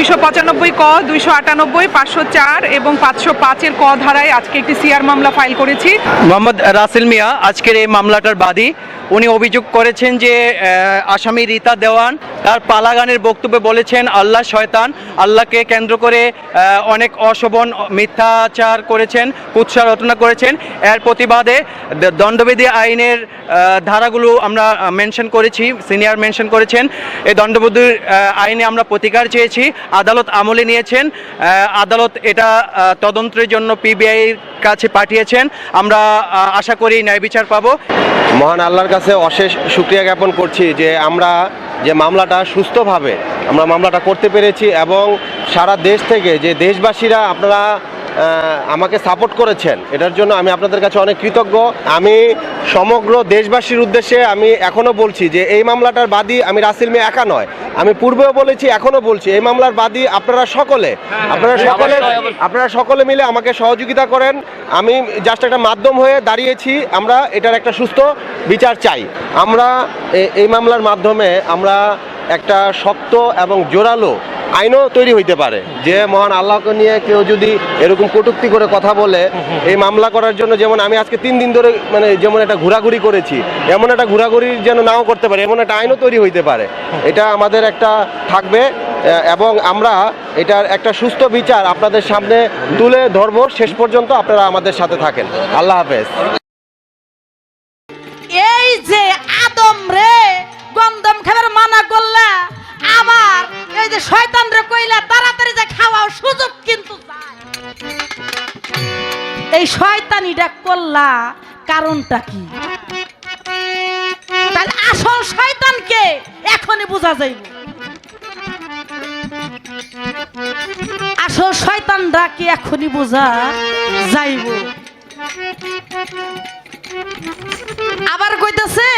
295 ক, 298, 504 এবং 505-এর ক ধারায় আজকে একটি সিআর মামলা ফাইল করেছি। মোহাম্মদ রাসেল মিয়া আজকের এই মামলাটার বাদী। উনি অভিযোগ করেছেন যে আসামি রীতা দেওয়ান তার পালাগানের বক্তব্যে বলেছেন আল্লাহ শয়তান, আল্লাহকে কেন্দ্র করে অনেক অশোভন মিথ্যাচার করেছেন, কুৎসা রচনা করেছেন। এর প্রতিবাদে দণ্ডবিধি আইনের ধারাগুলো আমরা মেনশন করেছি, সিনিয়র মেনশন করেছেন। এই দণ্ডবিধি আইনে আমরা প্রতিকার চেয়েছি, আদালত আমলে নিয়েছেন। আদালত এটা তদন্তের জন্য পিবিআইর কাছে পাঠিয়েছেন। আমরা আশা করি ন্যায় বিচার পাবো। মহান আল্লাহর কাছে অশেষ শুকরিয়া জ্ঞাপন করছি যে আমরা যে মামলাটা সুস্থভাবে আমরা মামলাটা করতে পেরেছি এবং সারা দেশ থেকে যে দেশবাসীরা আপনারা আমাকে সাপোর্ট করেছেন, এটার জন্য আমি আপনাদের কাছে অনেক কৃতজ্ঞ। আমি সমগ্র দেশবাসীর উদ্দেশ্যে আমি এখনও বলছি যে এই মামলাটার বাদী আমি রাসেল মিয়া একা নয়, আমি পূর্বেও বলেছি এখনও বলছি এই মামলার বাদী আপনারা সকলে মিলে আমাকে সহযোগিতা করেন। আমি জাস্ট একটা মাধ্যম হয়ে দাঁড়িয়েছি। আমরা এটার একটা সুস্থ বিচার চাই। আমরা এই মামলার মাধ্যমে আমরা একটা শক্ত এবং জোরালো আইনও তৈরি হইতে পারে যে মহান আল্লাহকে নিয়ে কেউ যদি এরকম কটূক্তি করে কথা বলে, এই মামলা করার জন্য যেমন আমি আজকে 3 দিন ধরে মানে যেমন একটা ঘোরাঘুরি করেছি, এমন একটা ঘোরাঘুরি যেন নাও করতে পারে, এমন একটা আইনও তৈরি হইতে পারে। এটা আমাদের একটা থাকবে এবং আমরা এটার একটা সুস্থ বিচার আপনাদের সামনে তুলে ধরবো। শেষ পর্যন্ত আপনারা আমাদের সাথে থাকেন। আল্লাহ হাফেজ। এই যে আদম রে গন্ধম খাবার মানা করলা, আবার এই যে শয়তান রে কইলা তাড়াতাড়ি যে খাওয়াও সুযোগ কিন্তু যায়। এই শয়তানিটা করলা কারণটা কি? তাহলে আসল শয়তানকে এখনই বোঝা যাইব। আসল শয়তানরা কি এখনই বোঝা যাইব। আবার কইতাছে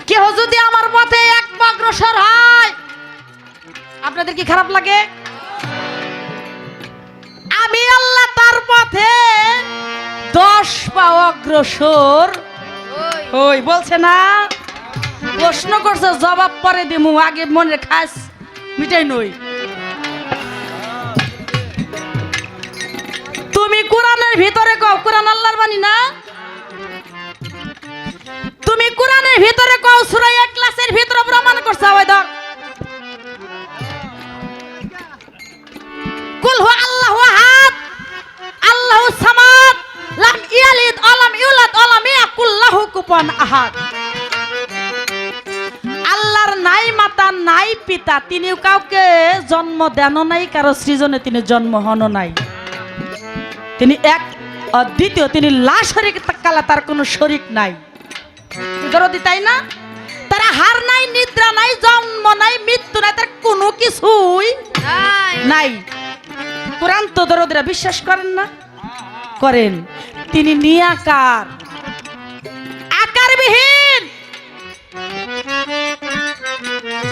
কেহ যদি আমার পথে এক পা অগ্রসর হয়, আপনাদের কি খারাপ লাগে? আমি আল্লাহ তার পথে 10 পা অগ্রসর হই বলছে না? প্রশ্ন করছে, জবাব পরে দিমু, আগে মনে খাস মিটাই নই। তুমি কোরআনের ভিতরে কও, কোরআন আল্লাহর বাণী না? তুমি কোরআনের ভিতরে কও, সূরা ইখলাসের ভিতরে প্রমাণ করছে। ওই দাও, কুল হু আল্লাহু আহাদ আল্লাহুস সামাদ লাম ইয়ালিদ ওয়া লাম ইউলাদ ওয়া লাম ইয়াকুল লাহু কুফুয়ান আহাদ। আল্লাহর নাই মাতা নাই পিতা, তিনি কাউকে জন্ম দেন নাই, কারো সৃজনে তিনি জন্ম হন নাই। তিনি এক অদ্বিতীয়, তিনি লা শারীকা লাহু, তার কোনো শরীক নাই। দরদি তাই না? তার হার নাই, নিদ্রা নাই, জন্ম নাই, মৃত্যু নাই, তার কোনো কিছুই নাই। কোরআন তো দরদিরা বিশ্বাস করেন না? করেন। তিনি নিরাকার, আকারবিহীন।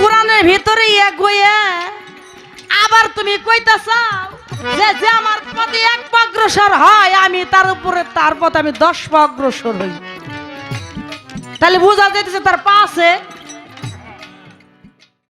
কোরআনের ভিতরে এগোয়া আবার তুমি কইতাছাও যে আমার পথে 1 পা অগ্রসর হয়, আমি তার উপরে তার পথে আমি 10 পা অগ্রসর হই। তাহলে বোঝা যাইতেছে তার পা আছে।